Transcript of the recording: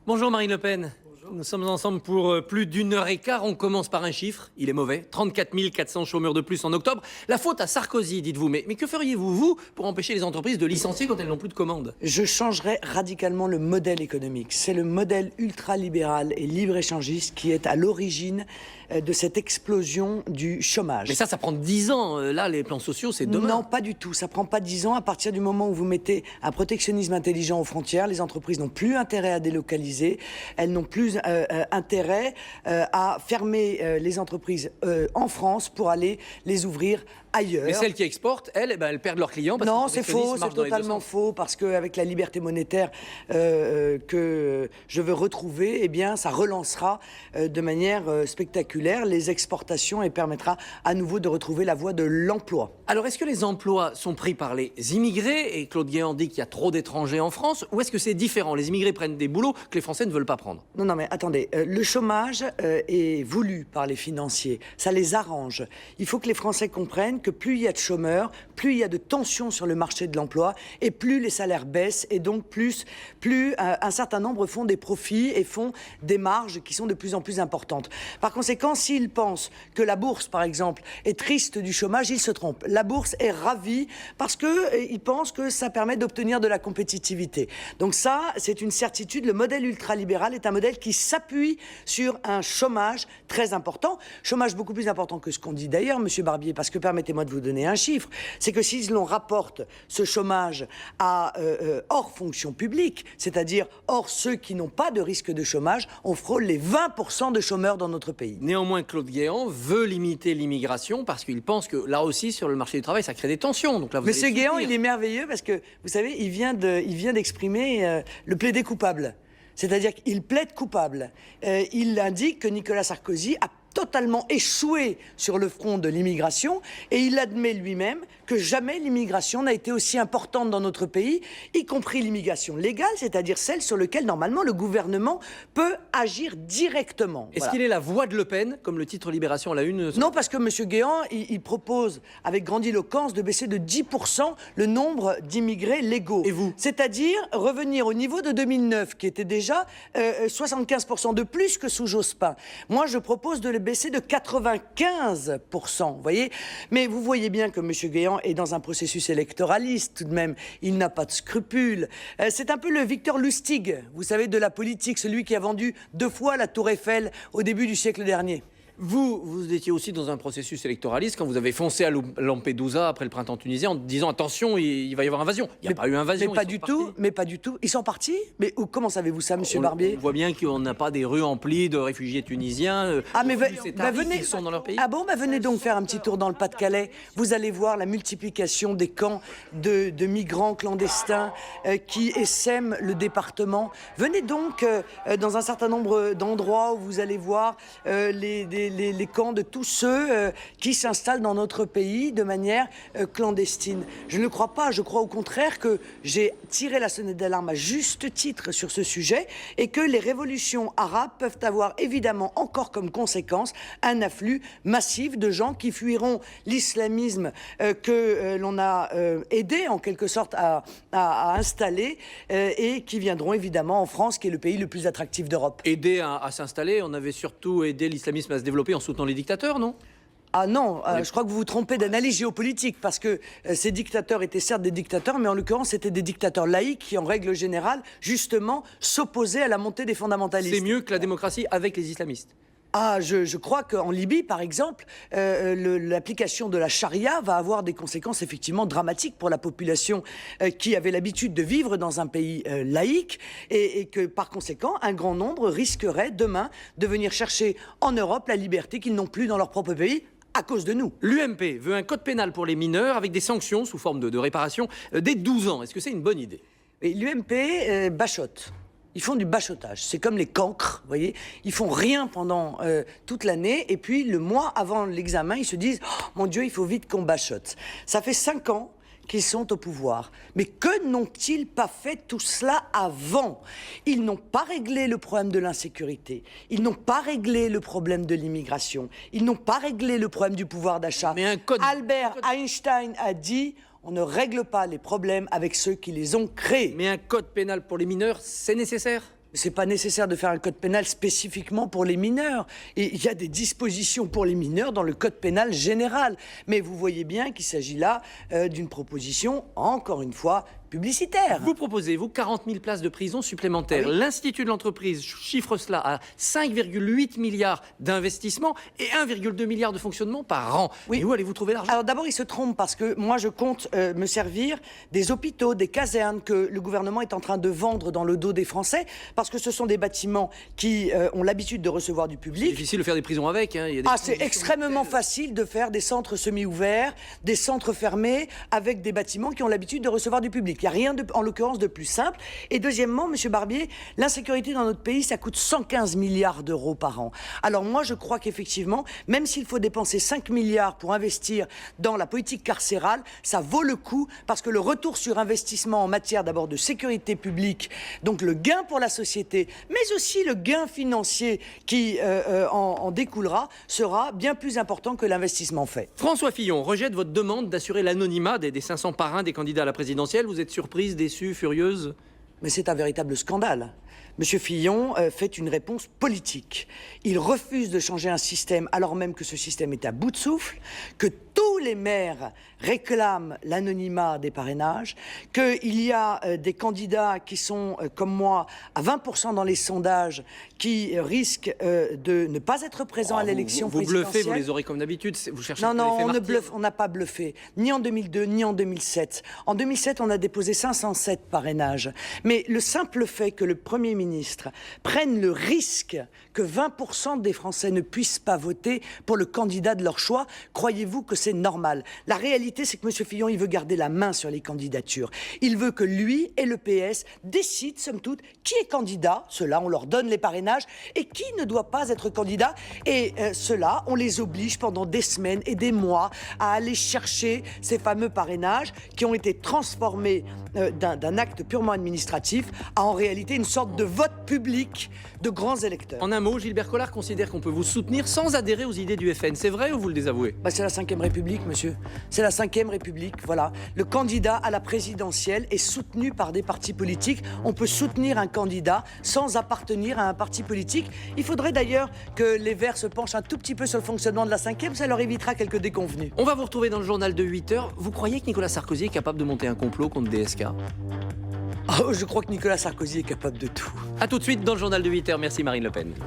Bonjour Marine Le Pen. Bonjour. Nous sommes ensemble pour plus d'une heure et quart. On commence par un chiffre, il est mauvais. 34 400 chômeurs de plus en octobre. La faute à Sarkozy, dites-vous. Mais que feriez-vous, vous, pour empêcher les entreprises de licencier quand elles n'ont plus de commandes? Je changerais radicalement le modèle économique. C'est le modèle ultralibéral et libre-échangiste qui est à l'origine de cette explosion du chômage. Mais ça prend 10 ans. Là, les plans sociaux, c'est demain. Non, pas du tout. Ça prend pas 10 ans. À partir du moment où vous mettez un protectionnisme intelligent aux frontières, les entreprises n'ont plus intérêt à délocaliser. Elles n'ont plus intérêt à fermer les entreprises en France pour aller les ouvrir ailleurs. Mais celles qui exportent, elles perdent leurs clients. Parce non, c'est faux, c'est totalement faux, parce qu'avec la liberté monétaire que je veux retrouver, eh bien, ça relancera de manière spectaculaire les exportations et permettra à nouveau de retrouver la voie de l'emploi. Alors, est-ce que les emplois sont pris par les immigrés, et Claude Guéant dit qu'il y a trop d'étrangers en France, ou est-ce que c'est différent? Les immigrés prennent des boulots que les Français ne veulent pas prendre. Non, mais attendez, le chômage est voulu par les financiers, ça les arrange. Il faut que les Français comprennent que plus il y a de chômeurs, plus il y a de tensions sur le marché de l'emploi, et plus les salaires baissent, et donc plus un certain nombre font des profits et font des marges qui sont de plus en plus importantes. Par conséquent, s'ils pensent que la bourse, par exemple, est triste du chômage, ils se trompent. La bourse est ravie parce qu'ils pensent que ça permet d'obtenir de la compétitivité. Donc ça, c'est une certitude. Le modèle ultralibéral est un modèle qui s'appuie sur un chômage très important. Chômage beaucoup plus important que ce qu'on dit d'ailleurs, Monsieur Barbier, parce que permettez-moi de vous donner un chiffre. C'est que si l'on rapporte ce chômage à hors fonction publique, c'est-à-dire hors ceux qui n'ont pas de risque de chômage, on frôle les 20% de chômeurs dans notre pays. Néanmoins, Claude Guéant veut limiter l'immigration parce qu'il pense que là aussi, sur le marché du travail, ça crée des tensions. Donc là, Monsieur Guéant, il est merveilleux parce que, vous savez, il vient d'exprimer le plaider coupable. C'est-à-dire qu'il plaide coupable. Il indique que Nicolas Sarkozy a totalement échoué sur le front de l'immigration et il admet lui-même que jamais l'immigration n'a été aussi importante dans notre pays, y compris l'immigration légale, c'est-à-dire celle sur laquelle normalement le gouvernement peut agir directement. Est-ce qu'il est la voix de Le Pen, comme le titre Libération à la une? Non, parce que M. Guéant, il propose avec grandiloquence de baisser de 10% le nombre d'immigrés légaux. Et vous? C'est-à-dire revenir au niveau de 2009, qui était déjà 75% de plus que sous Jospin. Moi, je propose de le baisser de 95%, vous voyez. Mais vous voyez bien que M. Guéant est dans un processus électoraliste, tout de même. Il n'a pas de scrupules. C'est un peu le Victor Lustig, vous savez, de la politique, celui qui a vendu 2 fois la Tour Eiffel au début du siècle dernier. Vous étiez aussi dans un processus électoraliste quand vous avez foncé à Lampedusa après le printemps tunisien en disant attention, il va y avoir invasion. Il n'y a pas eu invasion. Mais pas du tout. Ils sont partis? Mais comment savez-vous ça, Monsieur Barbier? On voit bien qu'on n'a pas des rues emplies de réfugiés tunisiens. Ah, mais venez, ils sont dans leur pays. Ah bon, venez donc faire un petit tour dans le Pas-de-Calais. Vous allez voir la multiplication des camps de migrants clandestins qui essaiment le département. Venez donc dans un certain nombre d'endroits où vous allez voir les camps de tous ceux qui s'installent dans notre pays de manière clandestine. Je ne crois pas, je crois au contraire que j'ai tiré la sonnette d'alarme à juste titre sur ce sujet et que les révolutions arabes peuvent avoir évidemment encore comme conséquence un afflux massif de gens qui fuiront l'islamisme que l'on a aidé en quelque sorte à installer et qui viendront évidemment en France, qui est le pays le plus attractif d'Europe. Aider à s'installer, on avait surtout aidé l'islamisme à se développer en soutenant les dictateurs, non? Ah non, je crois que vous vous trompez d'analyse géopolitique parce que ces dictateurs étaient certes des dictateurs, mais en l'occurrence c'était des dictateurs laïcs qui en règle générale justement s'opposaient à la montée des fondamentalistes. C'est mieux que la démocratie avec les islamistes. Ah, je crois qu'en Libye, par exemple, l'application de la charia va avoir des conséquences effectivement dramatiques pour la population qui avait l'habitude de vivre dans un pays laïque et que, par conséquent, un grand nombre risquerait demain de venir chercher en Europe la liberté qu'ils n'ont plus dans leur propre pays à cause de nous. L'UMP veut un code pénal pour les mineurs avec des sanctions sous forme de réparation dès 12 ans. Est-ce que c'est une bonne idée? L'UMP bachote. Ils font du bachotage. C'est comme les cancres, vous voyez. Ils font rien pendant toute l'année et puis le mois avant l'examen, ils se disent oh, « Mon Dieu, il faut vite qu'on bachote ». Ça fait 5 ans qu'ils sont au pouvoir. Mais que n'ont-ils pas fait tout cela avant? Ils n'ont pas réglé le problème de l'insécurité. Ils n'ont pas réglé le problème de l'immigration. Ils n'ont pas réglé le problème du pouvoir d'achat. Albert Einstein a dit on ne règle pas les problèmes avec ceux qui les ont créés. Mais un code pénal pour les mineurs, c'est nécessaire? c'est pas nécessaire de faire un code pénal spécifiquement pour les mineurs. Et il y a des dispositions pour les mineurs dans le code pénal général. Mais vous voyez bien qu'il s'agit là d'une proposition, encore une fois, publicitaire. Vous proposez, vous, 40 000 places de prison supplémentaires. Ah oui. L'Institut de l'entreprise chiffre cela à 5,8 milliards d'investissements et 1,2 milliard de fonctionnement par an. Oui. Et où allez-vous trouver l'argent? Alors d'abord, il se trompe parce que moi, je compte me servir des hôpitaux, des casernes que le gouvernement est en train de vendre dans le dos des Français, parce que ce sont des bâtiments qui ont l'habitude de recevoir du C'est public. difficile de faire des prisons avec. Hein. Il y a des C'est conditions extrêmement telles. facile de faire des centres semi-ouverts, des centres fermés, avec des bâtiments qui ont l'habitude de recevoir du public. Il n'y a rien, en l'occurrence, de plus simple. Et deuxièmement, Monsieur Barbier, l'insécurité dans notre pays, ça coûte 115 milliards d'euros par an. Alors moi, je crois qu'effectivement, même s'il faut dépenser 5 milliards pour investir dans la politique carcérale, ça vaut le coup, parce que le retour sur investissement en matière d'abord de sécurité publique, donc le gain pour la société, mais aussi le gain financier qui en découlera, sera bien plus important que l'investissement fait. François Fillon rejette votre demande d'assurer l'anonymat des 500 parrains des candidats à la présidentielle. Vous êtes surprise, déçue, furieuse? Mais c'est un véritable scandale. Monsieur Fillon fait une réponse politique. Il refuse de changer un système alors même que ce système est à bout de souffle, que tous les maires réclament l'anonymat des parrainages, qu'il y a des candidats qui sont, comme moi, à 20% dans les sondages, qui risquent de ne pas être présents à l'élection Vous présidentielle. bluffez, vous les aurez comme d'habitude. Vous cherchez Non, un effet on ne martyr. bluffe, on n'a pas bluffé, ni en 2002, ni en 2007. En 2007, on a déposé 507 parrainages. Mais le simple fait que le Premier ministre prenne le risque que 20% des Français ne puissent pas voter pour le candidat de leur choix, croyez-vous que c'est normal? La réalité, c'est que M. Fillon, il veut garder la main sur les candidatures. Il veut que lui et le PS décident, somme toute, qui est candidat. Ceux-là, on leur donne les parrainages, et qui ne doit pas être candidat. Et ceux-là, on les oblige pendant des semaines et des mois à aller chercher ces fameux parrainages qui ont été transformés d'un acte purement administratif à en réalité une sorte de vote public de grands électeurs. En un mot, Gilbert Collard considère qu'on peut vous soutenir sans adhérer aux idées du FN. C'est vrai ou vous le désavouez? C'est la Ve République, monsieur. C'est la Ve République, voilà. Le candidat à la présidentielle est soutenu par des partis politiques. On peut soutenir un candidat sans appartenir à un parti politique. Il faudrait d'ailleurs que les Verts se penchent un tout petit peu sur le fonctionnement de la 5e, ça leur évitera quelques déconvenues. On va vous retrouver dans le journal de 8 heures. Vous croyez que Nicolas Sarkozy est capable de monter un complot contre DSK? Je crois que Nicolas Sarkozy est capable de tout. A tout de suite dans le journal de 8 heures. Merci Marine Le Pen.